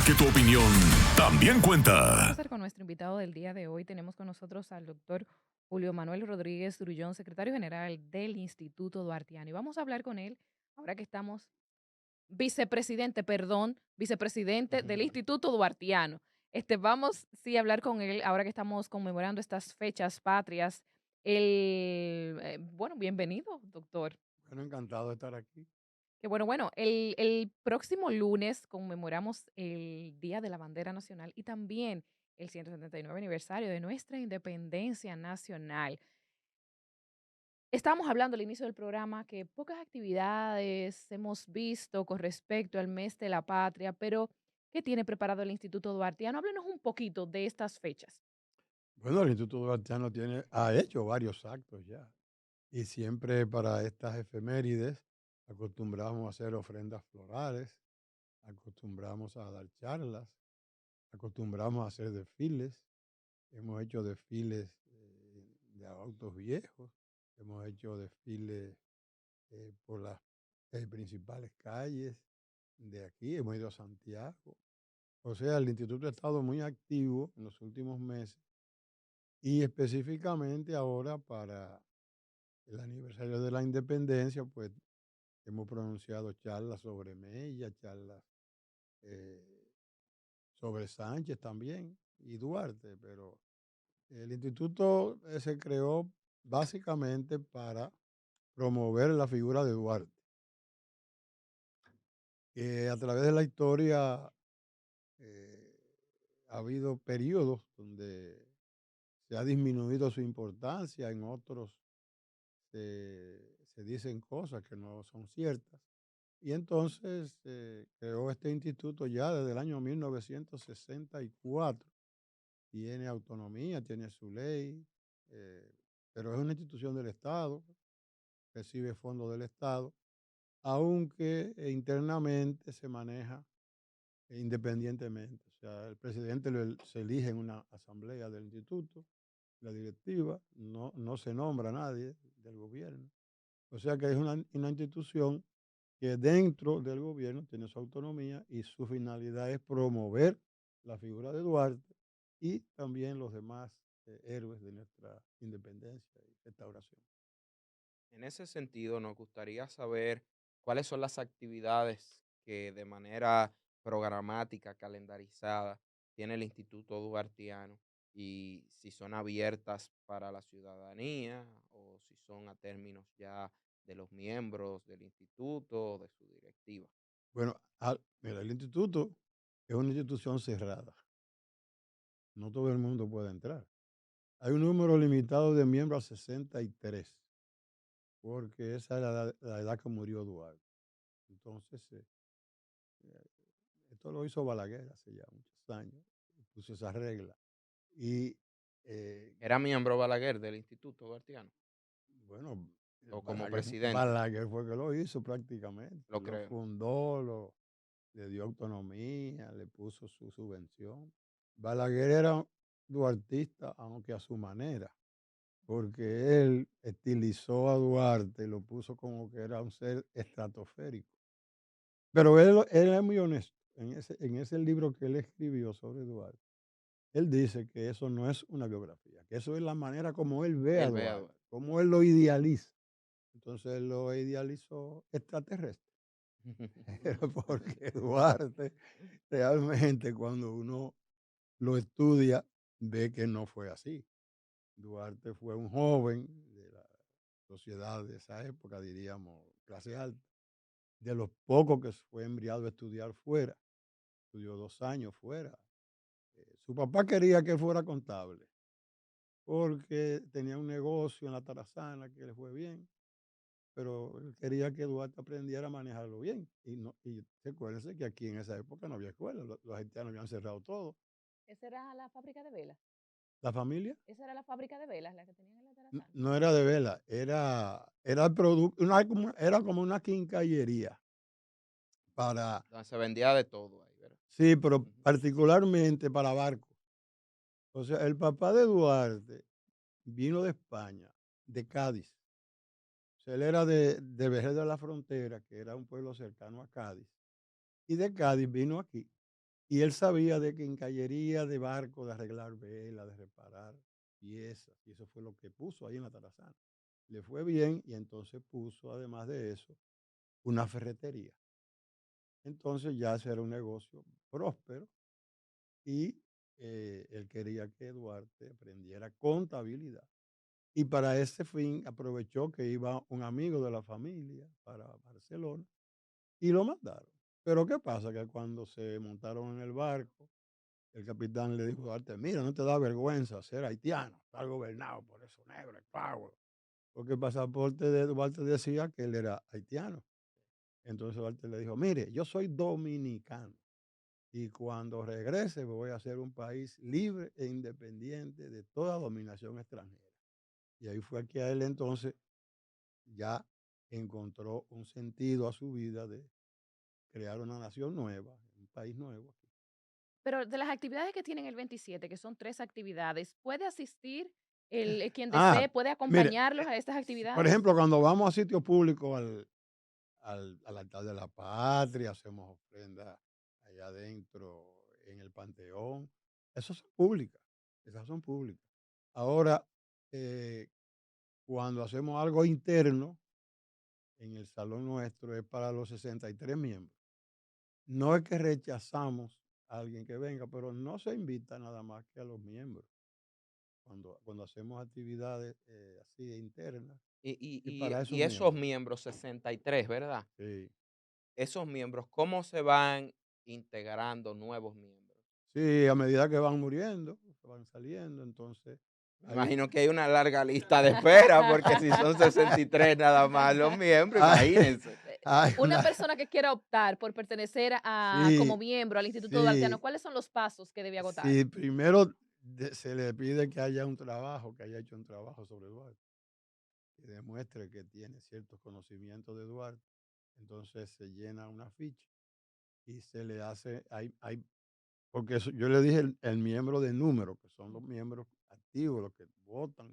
Porque tu opinión también Vamos a cuenta. estar con nuestro invitado del día de hoy. Tenemos con nosotros al doctor Julio Manuel Rodríguez Grullón, secretario general del Instituto Duartiano. Y vamos a hablar con él ahora que estamos vicepresidente del Ujú. Instituto Duartiano. Vamos sí a hablar con él ahora que estamos conmemorando estas fechas patrias. Bueno, bienvenido, doctor. Bueno, encantado de estar aquí. Que bueno, el próximo lunes conmemoramos el Día de la Bandera Nacional y también el 179 aniversario de nuestra independencia nacional. Estábamos hablando al inicio del programa que pocas actividades hemos visto con respecto al mes de la patria, pero ¿qué tiene preparado el Instituto Duartiano? Háblenos un poquito de estas fechas. Bueno, el Instituto Duartiano ha hecho varios actos ya. Y siempre para estas efemérides acostumbramos a hacer ofrendas florales, acostumbramos a dar charlas, acostumbramos a hacer desfiles. Hemos hecho desfiles de autos viejos, hemos hecho desfiles por las principales calles de aquí, hemos ido a Santiago. O sea, el instituto ha estado muy activo en los últimos meses y específicamente ahora para el aniversario de la independencia, pues hemos pronunciado charlas sobre Mella, charlas eh, sobre Sánchez también y Duarte, pero el instituto se creó básicamente para promover la figura de Duarte. A través de la historia eh, ha habido periodos donde se ha disminuido su importancia, en otros se dicen cosas que no son ciertas. Y entonces creó este instituto ya desde el año 1964. Tiene autonomía, tiene su ley, eh, pero es una institución del Estado, recibe fondos del Estado, aunque internamente se maneja independientemente. O sea, el presidente se elige en una asamblea del instituto, la directiva, no se nombra a nadie del gobierno. O sea que es una institución que dentro del gobierno tiene su autonomía y su finalidad es promover la figura de Duarte y también los demás héroes de nuestra independencia y restauración. En ese sentido, nos gustaría saber cuáles son las actividades que de manera programática, calendarizada, tiene el Instituto Duartiano y si son abiertas para la ciudadanía o si son a términos ya de los miembros del instituto o de su directiva. Bueno, mira, el instituto es una institución cerrada, no todo el mundo puede entrar. Hay un número limitado de miembros a 63, porque esa es la edad que murió Duarte. Entonces, eh, esto lo hizo Balaguer hace ya muchos años, puso esa regla. Y eh, ¿Era miembro Balaguer del Instituto Duartiano bueno, o como presidente? Balaguer fue que lo hizo prácticamente, Lo lo creo. fundó, le dio autonomía, le puso su subvención. Balaguer era duartista, aunque a su manera, porque él estilizó a Duarte, lo puso como que era un ser estratosférico. Pero él es muy honesto en ese libro que él escribió sobre Duarte. Él dice que eso no es una biografía, que eso es la manera como él ve a Él ve a Duarte, Duarte. como él lo idealiza. Entonces él lo idealizó extraterrestre, porque Duarte realmente cuando uno lo estudia ve que no fue así. Duarte fue un joven de la sociedad de esa época, diríamos clase alta, de los pocos que fue enviado a estudiar fuera, estudió 2 años fuera. Su papá quería que fuera contable porque tenía un negocio en la Tarazana que le fue bien, pero él quería que Duarte aprendiera a manejarlo bien. Y recuérdense que aquí en esa época no había escuela, los haitianos habían cerrado todo. Esa era la fábrica de velas. La familia Esa era la fábrica de velas, la que tenían en la Tarazana. no era de vela, era el producto, era como una quincallería para, Donde se vendía de todo ahí, ¿verdad? sí, pero Ujú. particularmente para barcos. O sea, el papá de Duarte vino de España, de Cádiz. O sea, él era de Vejer de la Frontera, que era un pueblo cercano a Cádiz. Y de Cádiz vino aquí. Y él sabía de que en cañería de barco, de arreglar velas, de reparar piezas, y eso fue lo que puso ahí en la Tarazana. Le fue bien y entonces puso, además de eso, una ferretería. Entonces ya ese era un negocio próspero y él quería que Duarte aprendiera contabilidad. Y para ese fin aprovechó que iba un amigo de la familia para Barcelona y lo mandaron. Pero ¿qué pasa? Que cuando se montaron en el barco, el capitán le dijo a Duarte, mira, no te da vergüenza ser haitiano, estar gobernado por esos negros, esclavos. Porque el pasaporte de Duarte decía que él era haitiano. Entonces Duarte le dijo, mire, yo soy dominicano y cuando regrese voy a ser un país libre e independiente de toda dominación extranjera. Y ahí fue que a él entonces ya encontró un sentido a su vida de crear una nación nueva, un país nuevo aquí. Pero de las actividades que tienen el 27, que son 3 actividades, ¿puede asistir quien Ah, desee, puede mire, acompañarlos a estas por actividades? ejemplo, cuando vamos a sitios públicos, al altar de la patria, hacemos ofrendas allá adentro en el panteón, esas son públicas, esas son públicas. Ahora, eh, cuando hacemos algo interno en el salón nuestro es para los 63 miembros. No es que rechazamos a alguien que venga, pero no se invita nada más que a los miembros cuando hacemos actividades así internas Y, y, y para y esos esos miembros. miembros, 63, ¿verdad? Sí, Esos miembros, ¿cómo se van integrando nuevos miembros? sí, a medida que van muriendo, que van saliendo, entonces Me hay, imagino que hay una larga lista de espera, porque si son 63 nada más los miembros, hay, imagínense. hay Una una, persona que quiera optar por pertenecer como sí, miembro al Instituto Duarteano, sí, ¿cuáles son los pasos que debe agotar? sí, primero se le pide que haya un trabajo, que haya hecho un trabajo sobre Duarte, que demuestre que tiene ciertos conocimientos de Duarte. Entonces se llena una ficha y se le hace, porque yo le dije el miembro de número, que son los miembros activos, los que votan,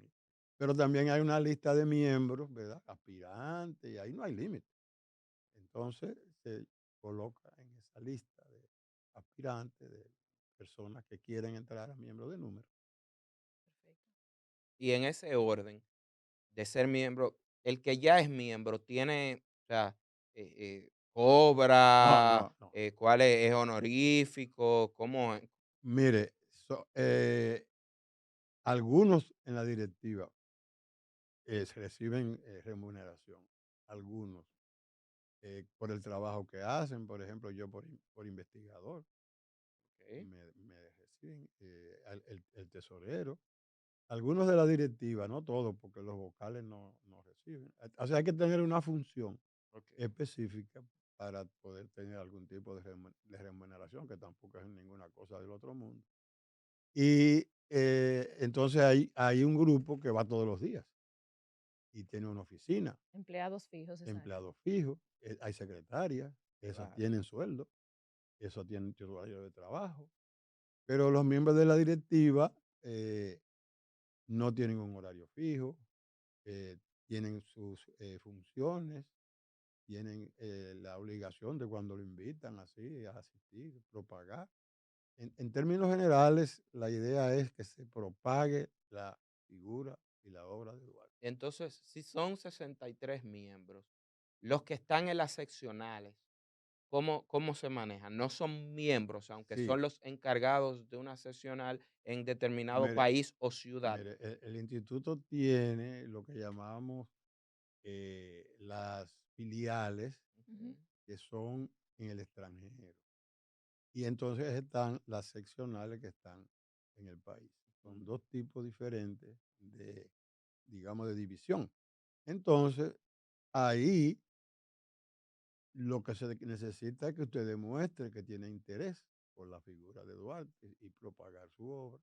pero también hay una lista de miembros, ¿verdad? Aspirantes, y ahí no hay límite. Entonces se coloca en esa lista de aspirantes, de personas que quieren entrar a miembro de número. Y en ese orden de ser miembro, el que ya es miembro tiene, o sea, No, cobra, no, no. cuál es honorífico, cómo es. Mire, algunos en la directiva se reciben remuneración, algunos por el trabajo que hacen, por ejemplo, yo por investigador, Ok. me reciben, el tesorero, algunos de la directiva, no todos, porque los vocales no reciben. O sea, hay que tener una función Ok. específica para poder tener algún tipo de remuneración, que tampoco es ninguna cosa del otro mundo. Y entonces hay un grupo que va todos los días y tiene una oficina, Empleados fijos, exacto. empleados fijos, hay secretarias, esas Claro. tienen sueldo, esos tienen su horario de trabajo, pero los miembros de la directiva no tienen un horario fijo, eh, tienen sus funciones, tienen la obligación de cuando lo invitan así a asistir, propagar. En términos generales, la idea es que se propague la figura y la obra de Duarte. Entonces, si son 63 miembros, los que están en las seccionales, ¿cómo se manejan? No son miembros, aunque Sí, son los encargados de una seccional en determinado mire, país o ciudad. mire, el instituto tiene lo que llamamos las filiales Ujú. Ok. que son en el extranjero. Y entonces están las seccionales que están en el país. Son dos tipos diferentes de, digamos, de división. Entonces, ahí lo que se necesita es que usted demuestre que tiene interés por la figura de Duarte y propagar su obra.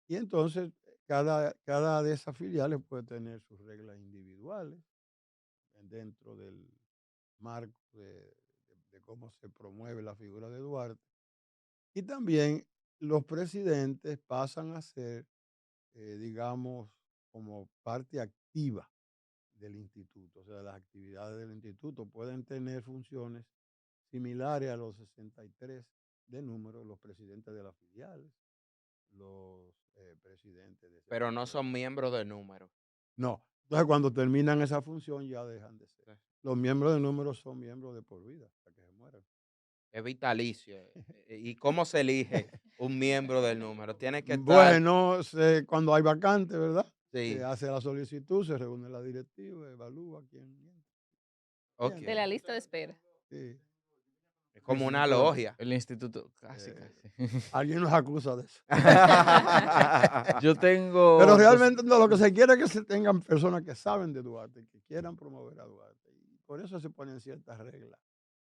Y entonces, cada de esas filiales puede tener sus reglas individuales dentro del marco de cómo se promueve la figura de Duarte. Y también los presidentes pasan a ser, digamos, como parte activa del instituto. O sea, las actividades del instituto pueden tener funciones similares a los 63, de número los presidentes de las filiales, los presidentes de Pero no sectores. son miembros de número. No, entonces cuando terminan esa función ya dejan de ser. Sí. Los miembros de número son miembros de por vida, hasta que se mueran. Es vitalicio. ¿Y cómo se elige un miembro del número? Tiene que estar, Bueno, cuando hay vacante, ¿verdad? Se sí, hace la solicitud, se reúne la directiva, evalúa quién entra. ok. De la lista de espera. Sí. Es como una Instituto- logia. El instituto, casi, Eh, casi. Alguien nos acusa de eso. Yo tengo... Pero dos- realmente no, lo que se quiere es que se tengan personas que saben de Duarte, que quieran promover a Duarte. Y por eso se ponen ciertas reglas.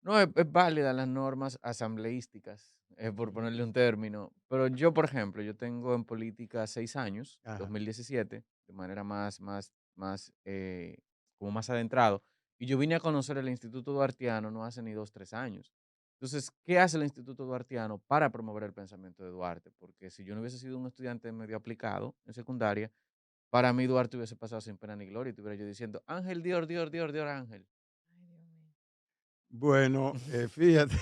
No, es válida las normas asambleísticas, por ponerle un término. Pero yo, por ejemplo, yo tengo en política 6 años, Ajá. 2017, de manera como más adentrado. Y yo vine a conocer el Instituto Duartiano no hace ni 2, 3 años. Entonces, ¿qué hace el Instituto Duartiano para promover el pensamiento de Duarte? Porque si yo no hubiese sido un estudiante medio aplicado en secundaria, para mí Duarte hubiese pasado sin pena ni gloria y estuviera yo diciendo, Ángel Dior, Dior, Dior, Dior, Ángel. Ay, Dios mío. Bueno, fíjate.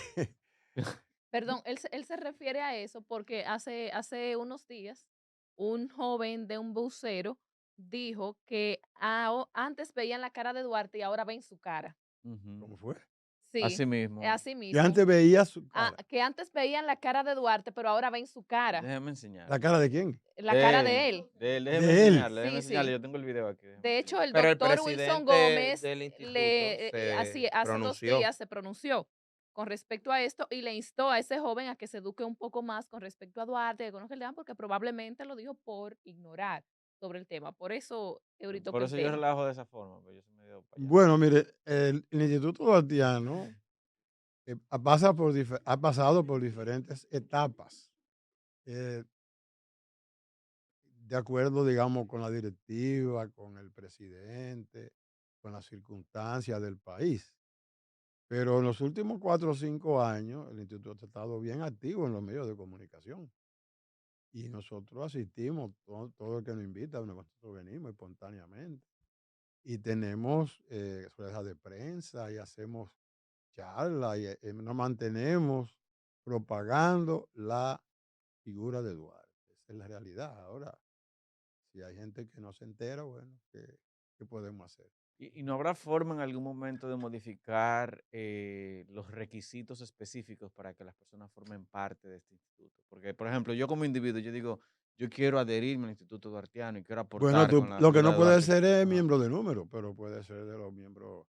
Perdón, él se refiere a eso porque hace unos días un joven de un bucero dijo que antes veían la cara de Duarte y ahora ven su cara. Ujú. ¿Cómo fue? Sí, Así mismo. así Que mismo. antes veía su Ah, cara. que antes veían la cara de Duarte, pero ahora ven su cara. Déjame enseñar. ¿La cara de quién? La cara de él. Déjeme De él. enseñarle, déjeme Sí, enseñarle. sí. Yo tengo el video aquí. déjeme De hecho, enseñarle. el Pero el doctor Wilson presidente Gómez del instituto hace 2 pronunció. días se pronunció con respecto a esto y le instó a ese joven a que se eduque un poco más con respecto a Duarte, que conozca el tema, porque probablemente lo dijo por ignorar sobre el tema. Por eso Eurito Por que el eso yo tema. relajo de esa forma, pues yo soy medio payaso. Bueno, mire, el Instituto Duartiano ha pasado por diferentes etapas, de acuerdo, digamos, con la directiva, con el presidente, con las circunstancias del país. Pero en los últimos 4 o 5 años, el instituto ha estado bien activo en los medios de comunicación. Y nosotros asistimos, todo el que nos invita, nosotros venimos espontáneamente. Y tenemos ruedas de prensa y hacemos charlas y nos mantenemos propagando la figura de Duarte. Esa es la realidad. Ahora, si hay gente que no se entera, bueno, ¿qué podemos hacer? ¿Y no habrá forma en algún momento de modificar los requisitos específicos para que las personas formen parte de este instituto? Porque, por ejemplo, yo como individuo, yo digo, yo quiero adherirme al Instituto Duartiano y quiero Bueno, aportar con la lo que figura no de puede Duarte. ser es Ajá. miembro de número, pero puede ser de los miembros,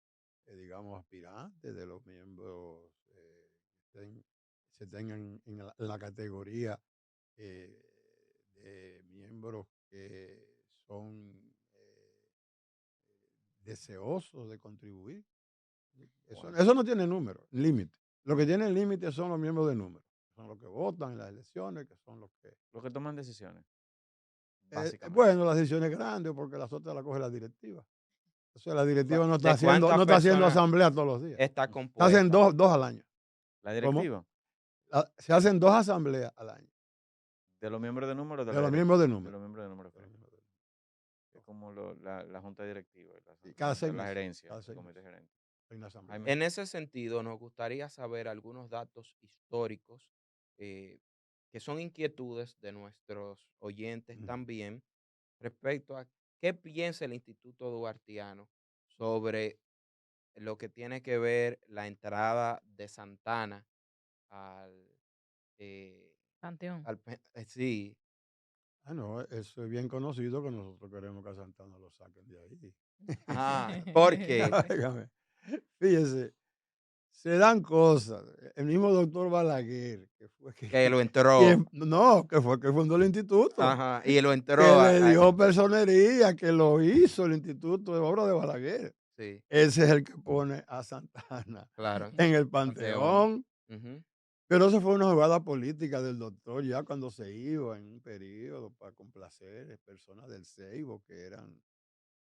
digamos, aspirantes, de los miembros que se tengan en la categoría eh, de miembros que son deseosos de contribuir. Bueno, Eso no tiene número, límite. Lo que tiene límite son los miembros de número. Son los que votan en las elecciones, que son los que... los que toman decisiones, básicamente. bueno, las decisiones grandes, porque las otras las coge la directiva. O sea, la directiva no está ¿De haciendo, cuántas no está haciendo personas asamblea todos los días. está Se hacen compuesta? dos al año. La ¿Cómo? directiva, Se hacen 2 asambleas al año. de los miembros de número de De la los directiva. miembros de De número. los miembros de número, De los correcto. miembros de número. Es como la junta directiva, Sí, cada 6 la meses. gerencia, Cada el 6 comité meses. gerente. Hay una asamblea. Jaime. En ese sentido, nos gustaría saber algunos datos históricos que son inquietudes de nuestros oyentes Ujú. también respecto a qué piensa el Instituto Duartiano sobre lo que tiene que ver la entrada de Santana al, eh, Panteón. sí, Ah, no, eso es bien conocido que nosotros queremos que a Santana lo saquen de ahí. ¿por qué? Óigame, fíjese, se dan cosas. El mismo doctor Balaguer, que fue Que lo entró, que fue que fundó el instituto, ajá, y lo que entró, le dio personería, que lo hizo el instituto de obra de Balaguer. sí, Ese es el que pone a Santana claro, en el Panteón. Panteón. Ujú. Pero eso fue una jugada política del doctor ya cuando se iba en un periodo para complacer personas del Seibo que eran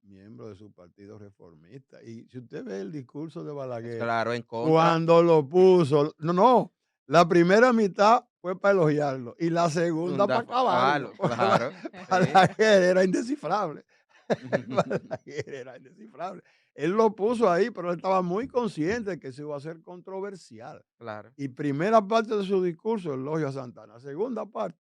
miembros de su partido reformista. Y si usted ve el discurso de Balaguer, Claro, en contra, cuando lo puso, no, la primera mitad fue para elogiarlo y la segunda para acabarlo. claro, sí. Balaguer era indescifrable. Balaguer era indescifrable. Él lo puso ahí, pero él estaba muy consciente de que eso iba a ser controversial. Claro. Y primera parte de su discurso, elogio a Santana. Segunda parte,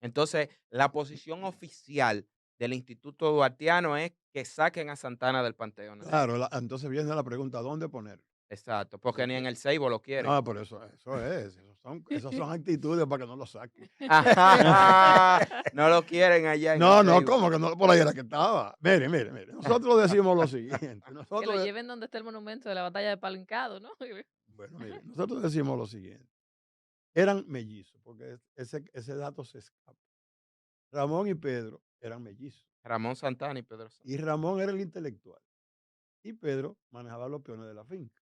Entonces, la posición oficial del Instituto Duartiano es que saquen a Santana del Panteón Nacional. claro, entonces viene la pregunta, ¿dónde ponerlo? Exacto, porque ni en Porque, el Seibo lo quieren. no, por eso es, esas son actitudes para que no lo saquen. Ajá, no lo quieren allá en el No, no, Seibo. ¿cómo que no? Por ahí era que estaba. Mire, mire, mire. Nosotros decimos lo siguiente. Que lo Nosotros, lleven donde está el monumento de la batalla de Palicado, ¿no? bueno, mire, nosotros decimos lo siguiente. Eran mellizos, porque ese dato se escapa. Ramón y Pedro eran mellizos. Ramón Santana y Pedro Y Santana. Ramón era el intelectual. Y Pedro manejaba los peones de la finca.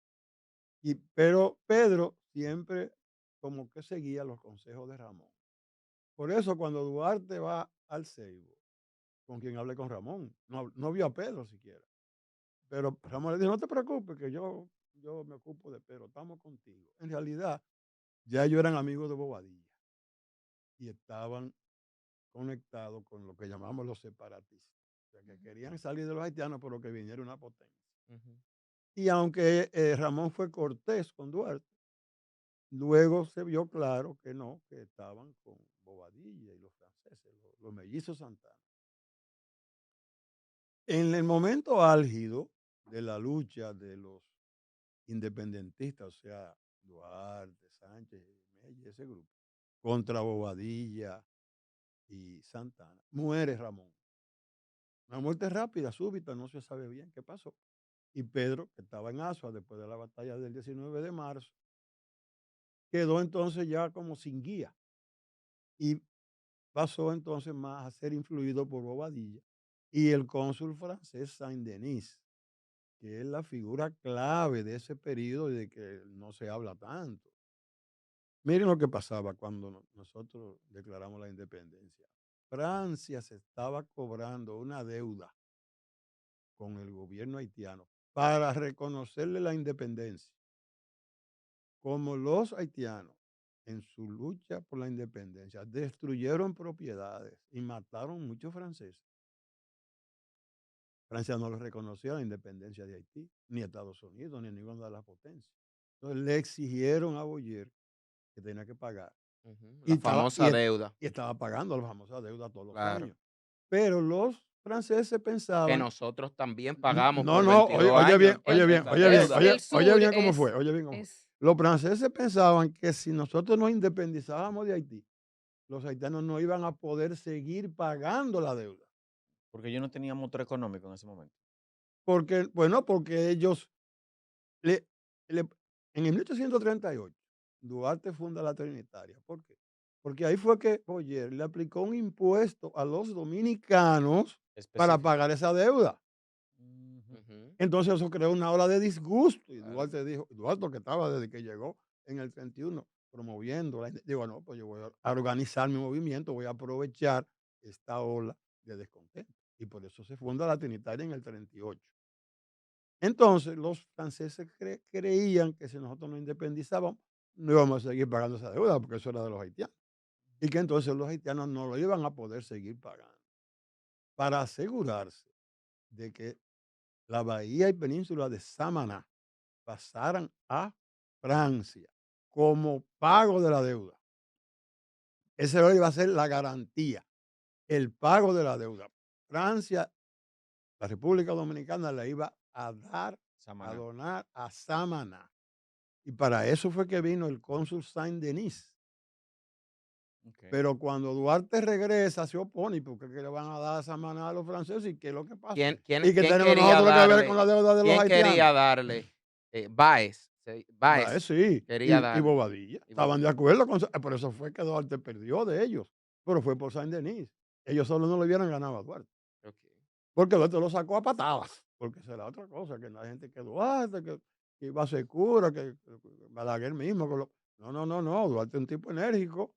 Pero Pedro siempre como que seguía los consejos de Ramón. Por eso cuando Duarte va al Ceibo, con quien hablé con Ramón, no vio a Pedro siquiera. Pero Ramón le dijo, no te preocupes, que yo me ocupo de Pedro, estamos contigo. En realidad, ya ellos eran amigos de Bobadilla y estaban conectados con lo que llamamos los separatistas. O sea, que querían salir de los haitianos, pero que viniera una potencia. Ujú. Y aunque Ramón fue cortés con Duarte, luego se vio claro que no, que estaban con Bobadilla y los franceses, los mellizos Santana. En el momento álgido de la lucha de los independentistas, o sea, Duarte, Sánchez, Mella, ese grupo, contra Bobadilla y Santana, muere Ramón. Una muerte rápida, súbita, no se sabe bien qué pasó. Y Pedro, que estaba en Asua después de la batalla del 19 de marzo, quedó entonces ya como sin guía y pasó entonces más a ser influido por Bobadilla y el cónsul francés Saint-Denis, que es la figura clave de ese periodo y de que no se habla tanto. Miren lo que pasaba cuando nosotros declaramos la independencia. Francia se estaba cobrando una deuda con el gobierno haitiano para reconocerle la independencia. Como los haitianos, en su lucha por la independencia, destruyeron propiedades y mataron muchos franceses, Francia no les reconocía la independencia de Haití, ni Estados Unidos, ni ninguna de las potencias. Entonces le exigieron a Boyer que tenía que pagar. Ujú. Y La estaba, y, famosa deuda, y estaba pagando la famosa deuda todos los claro. años. Pero los franceses Que pensaban, nosotros también pagamos no, por no, oye, 22 oye bien, años oye bien, esa oye bien, deuda. oye, El oye sur bien cómo fue, oye bien cómo fue. es Los franceses pensaban que si nosotros nos independizábamos de Haití, los haitianos no iban a poder seguir pagando la deuda. Porque yo no tenía motor económico en ese momento. Porque, bueno, porque ellos, le, le- en el 1838, Duarte funda la Trinitaria. ¿Por qué? Porque ahí fue que Boyer le aplicó un impuesto a los dominicanos para Específico. pagar esa deuda. Ujú. Ujú. Entonces eso creó una ola de disgusto y Claro. Duarte dijo, Duarte que estaba desde que llegó en el 31 promoviendo, digo, no, pues yo voy a organizar mi movimiento, voy a aprovechar esta ola de descontento. Y por eso se funda la Trinitaria en el 38. Entonces los franceses creían que si nosotros nos independizábamos, no íbamos a seguir pagando esa deuda, porque eso era de los haitianos. Y que entonces los haitianos no lo iban a poder seguir pagando. Para asegurarse de que la bahía y península de Samaná pasaran a Francia como pago de la deuda. Esa iba a ser la garantía, el pago de la deuda. Francia, la República Dominicana le iba a dar, a Samaná. donar a Samaná. Y para eso fue que vino el cónsul Saint-Denis. Ok. Pero cuando Duarte regresa, se opone, porque ¿qué le van a dar a Samaná a los franceses? ¿Y qué es lo que pasa? ¿Y qué ¿Quién tenemos quería nosotros que ver con darle? la deuda de los ¿Quién haitianos? quería darle? Báez. Va, Báez sí, quería y darle. Bobadilla. Y Estaban de Bobadilla. acuerdo con por eso fue que Duarte perdió de ellos, pero fue por Saint-Denis. Ellos solo no le hubieran ganado a Duarte, Ok. porque Duarte lo sacó a patadas, porque esa era otra cosa, que la gente que Duarte, que iba a ser cura, que Balaguer mismo. No, no, no, no, Duarte es un tipo enérgico.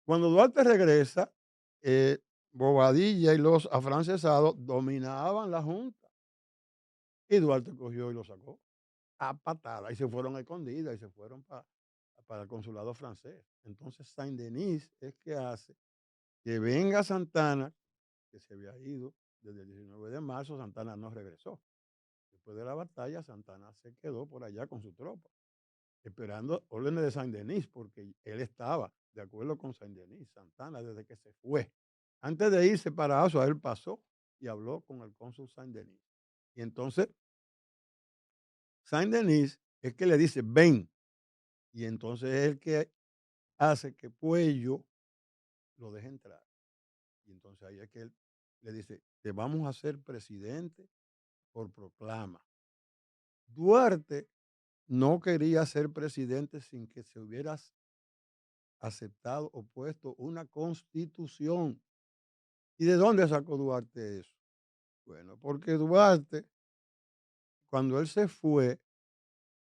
Cuando Duarte regresa, Bobadilla y los afrancesados dominaban la Junta, y Duarte cogió y lo sacó a patada y se fueron a escondidas y se fueron para el consulado francés. Entonces Saint-Denis es que hace que venga Santana, que se había ido, desde el 19 de marzo Santana no regresó. Después de la batalla, Santana se quedó por allá con su tropa, esperando órdenes de Saint-Denis, porque él estaba de acuerdo con Saint-Denis, Santana, desde que se fue. Antes de irse para Asua, él pasó y habló con el cónsul Saint-Denis. Y entonces, Saint-Denis es que le dice, ven. Y entonces es el que hace que Puello lo deje entrar. Y entonces ahí es que él le dice, te vamos a hacer presidente por proclama. Duarte no quería ser presidente sin que se hubiera aceptado o puesto una constitución. ¿Y de dónde sacó Duarte eso? Bueno, porque Duarte, cuando él se fue,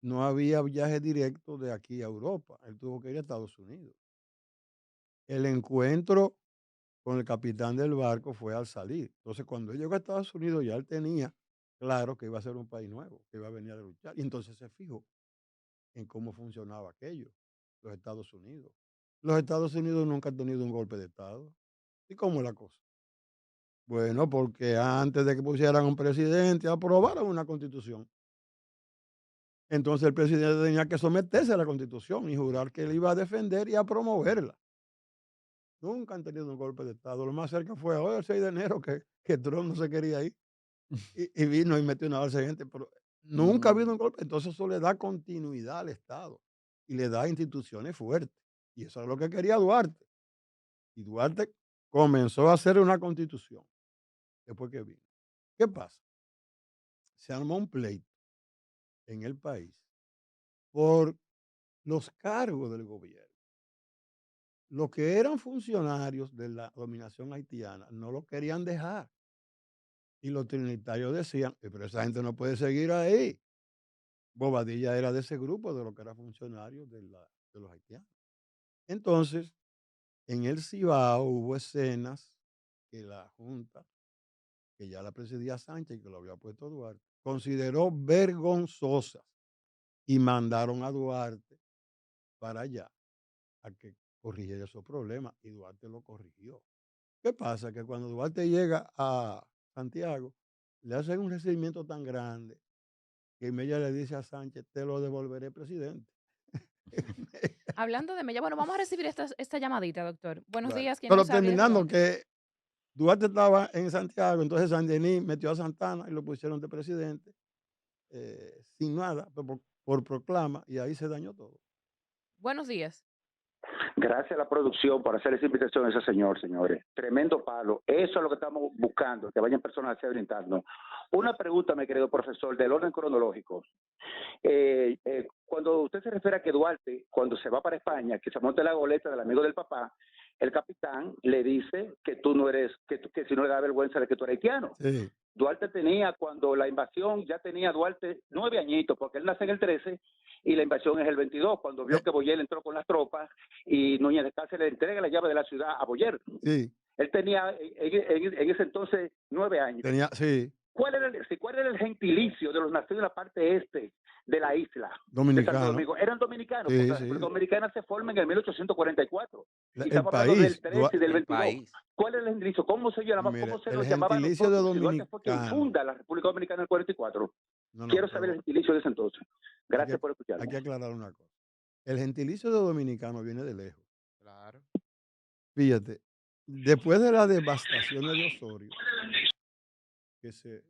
no había viaje directo de aquí a Europa. Él tuvo que ir a Estados Unidos. El encuentro con el capitán del barco fue al salir. Entonces, cuando él llegó a Estados Unidos, ya él tenía claro que iba a ser un país nuevo, que iba a venir a luchar. Y entonces se fijó en cómo funcionaba aquello, los Estados Unidos. Los Estados Unidos nunca han tenido un golpe de Estado. ¿Y cómo es la cosa? Bueno, porque antes de que pusieran un presidente, aprobaron una constitución. Entonces el presidente tenía que someterse a la constitución y jurar que él iba a defender y a promoverla. Nunca han tenido un golpe de Estado. Lo más cerca fue ahora, el 6 de enero, que Trump no se quería ir y vino y metió una balsa de gente. Pero nunca ha habido un golpe. Entonces eso le da continuidad al Estado y le da instituciones fuertes. Y eso es lo que quería Duarte. Y Duarte comenzó a hacer una constitución después que vino. ¿Qué pasa? Se armó un pleito en el país por los cargos del gobierno. Los que eran funcionarios de la dominación haitiana no lo querían dejar. Y los trinitarios decían, pero esa gente no puede seguir ahí. Bobadilla era de ese grupo, de los que eran funcionarios de los haitianos. Entonces, en el Cibao hubo escenas que la Junta, que ya la presidía Sánchez y que lo había puesto Duarte, consideró vergonzosas y mandaron a Duarte para allá a que corrigiera esos problemas y Duarte lo corrigió. ¿Qué pasa? Que cuando Duarte llega a Santiago, le hacen un recibimiento tan grande que Mella le dice a Sánchez, te lo devolveré, presidente. Hablando de Mella, bueno, vamos a recibir esta llamadita, doctor. Buenos Bueno, días, ¿quién pero nos habla y desde terminando dónde? que Duarte estaba en Santiago, entonces San Denis metió a Santana y lo pusieron de presidente sin nada, por proclama, y ahí se dañó todo. Buenos días. Gracias a la producción por hacer esa invitación a ese señor, señores. Tremendo palo. Eso es lo que estamos buscando, que vayan personas a orientarnos. Una pregunta, mi querido profesor, del orden cronológico. Cuando usted se refiere a que Duarte, cuando se va para España, que se monta en la goleta del amigo del papá, el capitán le dice que tú no eres, que si no le da vergüenza de que tú eres haitiano. Sí. Duarte tenía, cuando la invasión, ya tenía Duarte 9 añitos, porque él nace en el 13 y la invasión es el 22, cuando vio que Boyer entró con las tropas y Núñez de Cáceres le entrega la llave de la ciudad a Boyer. Sí. Él tenía en ese entonces 9 años. Sí. ¿Cuál era el gentilicio de los nacidos en la parte este de la isla Dominicano. de Santo Domingo? Eran dominicanos, Sí, porque la sí. República Dominicana se forma en el 1844. Y El estamos hablando del país. 13 y del 22. país. ¿Cuál era el gentilicio? ¿Cómo se llamaba? Mire, ¿Cómo se el nos llamaba a gentilicio nosotros? de Si Duarte fue quien dominicano. funda la República Dominicana en el 44. No, Quiero saber el gentilicio de ese entonces. Gracias por escucharme. Hay que aclarar una cosa. El gentilicio de dominicano viene de lejos. Claro. Fíjate, después de las devastaciones de Osorio, que se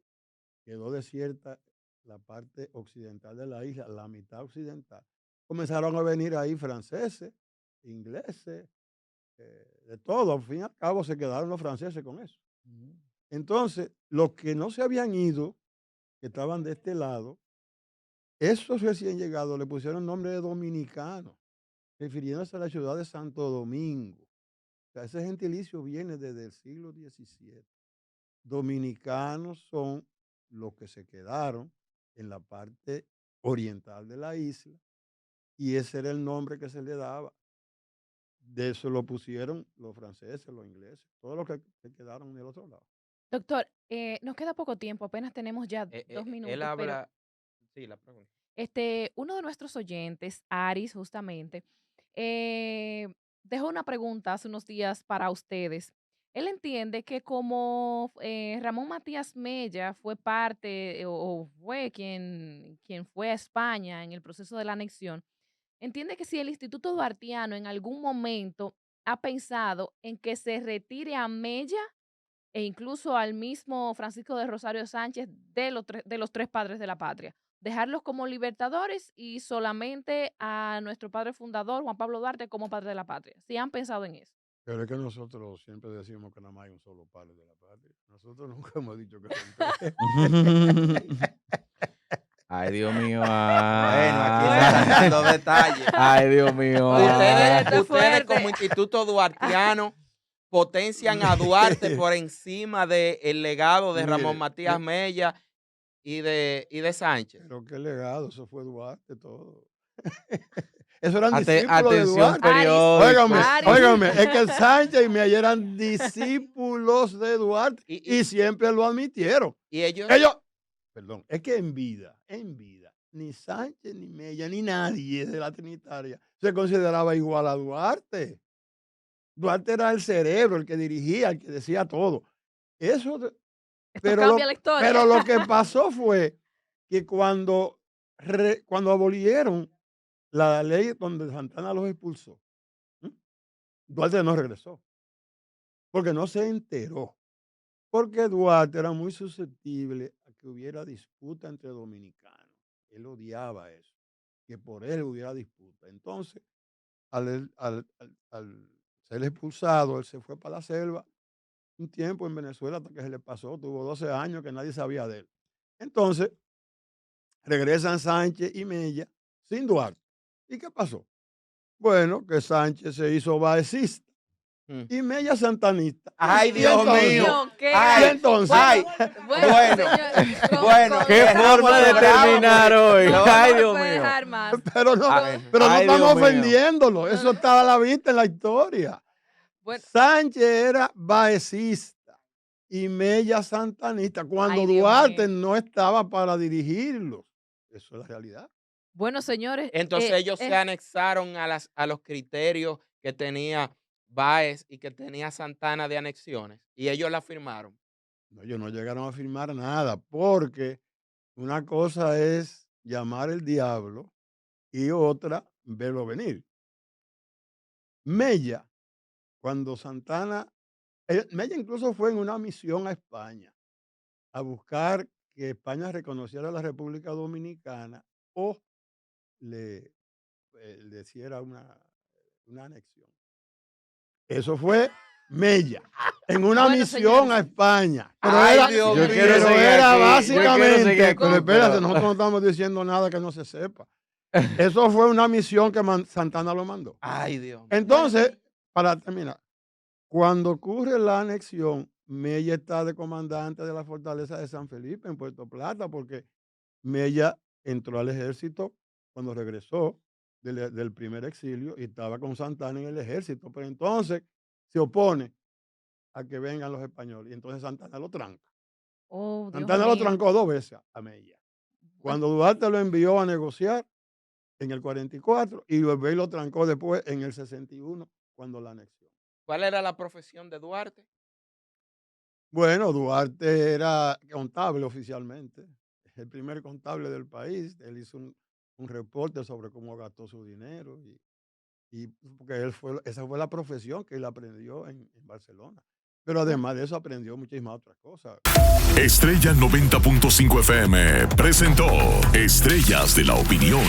quedó desierta la parte occidental de la isla, la mitad occidental, comenzaron a venir ahí franceses, ingleses, de todo. Al fin y al cabo se quedaron los franceses con eso. Entonces, los que no se habían ido, que estaban de este lado, esos recién llegados le pusieron nombre de dominicanos, refiriéndose a la ciudad de Santo Domingo. O sea, ese gentilicio viene desde el siglo XVII. Dominicanos son los que se quedaron en la parte oriental de la isla y ese era el nombre que se le daba. De eso lo pusieron los franceses, los ingleses, todos los que se quedaron del otro lado. Doctor, nos queda poco tiempo, apenas tenemos ya 2 Él minutos, pero habla. Sí, la pregunta. uno de nuestros oyentes, Aris, justamente, dejó una pregunta hace unos días para ustedes. Él entiende que como Ramón Matías Mella fue parte o fue quien fue a España en el proceso de la anexión, entiende que si el Instituto Duartiano en algún momento ha pensado en que se retire a Mella e incluso al mismo Francisco de Rosario Sánchez de los tres padres de la patria, dejarlos como libertadores y solamente a nuestro padre fundador, Juan Pablo Duarte, como padre de la patria. Si han pensado en eso. Pero es que nosotros siempre decimos que nada más hay un solo padre de la patria. Nosotros nunca hemos dicho que son tres. Ay, Dios mío. Bueno, aquí se están dando detalles. Ay, Dios mío. Ustedes como Instituto Duartiano potencian a Duarte por encima del legado de Ramón Matías Mella y de Sánchez. Pero qué legado, eso fue Duarte todo. Eso eran discípulos de Atención, Duarte. periódico. Óigame, es que Sánchez y Mella eran discípulos de Duarte y siempre lo admitieron. Y ellos, perdón, es que en vida, ni Sánchez, ni Mella, ni nadie de la Trinitaria se consideraba igual a Duarte. Duarte era el cerebro, el que dirigía, el que decía todo. Esto cambia la historia. Pero lo que pasó fue que cuando abolieron la ley donde Santana los expulsó, Duarte no regresó, porque no se enteró, porque Duarte era muy susceptible a que hubiera disputa entre dominicanos. Él odiaba eso, que por él hubiera disputa. Entonces, al ser expulsado, él se fue para la selva un tiempo en Venezuela hasta que se le pasó, tuvo 12 años que nadie sabía de él. Entonces, regresan Sánchez y Mella sin Duarte. ¿Y qué pasó? Bueno, que Sánchez se hizo baecista y Mella santanista. ¡Ay, Dios mío! Ay, entonces, bueno, qué forma de terminar hoy. Ay, Dios mío. Pero no estamos ofendiéndolo. Eso estaba a la vista en la historia. Bueno. Sánchez era baecista y Mella santanista cuando Duarte no estaba para dirigirlos. Eso es la realidad. Bueno, señores. Entonces ellos se anexaron a los criterios que tenía Báez y que tenía Santana de anexiones y ellos la firmaron. No, ellos no llegaron a firmar nada porque una cosa es llamar el diablo y otra verlo venir. Mella, cuando Santana, Mella incluso fue en una misión a España a buscar que España reconociera a la República Dominicana o le hiciera una anexión. Eso fue Mella en una misión a España. Pero era básicamente, pero espérate, nosotros no estamos diciendo nada que no se sepa. Eso fue una misión que Santana lo mandó. Ay, Dios. Entonces, para terminar, cuando ocurre la anexión, Mella está de comandante de la fortaleza de San Felipe en Puerto Plata, porque Mella entró al ejército cuando regresó del primer exilio y estaba con Santana en el ejército, pero entonces se opone a que vengan los españoles y entonces Santana lo tranca. Santana lo trancó 2 veces a Mella. Cuando Duarte lo envió a negociar en el 44 y lo trancó después en el 61 cuando la anexión. ¿Cuál era la profesión de Duarte? Bueno, Duarte era contable oficialmente, el primer contable del país. Él hizo un reporte sobre cómo gastó su dinero y porque esa fue la profesión que él aprendió en Barcelona. Pero además de eso aprendió muchísimas otras cosas. Estrella 90.5 FM presentó Estrellas de la Opinión.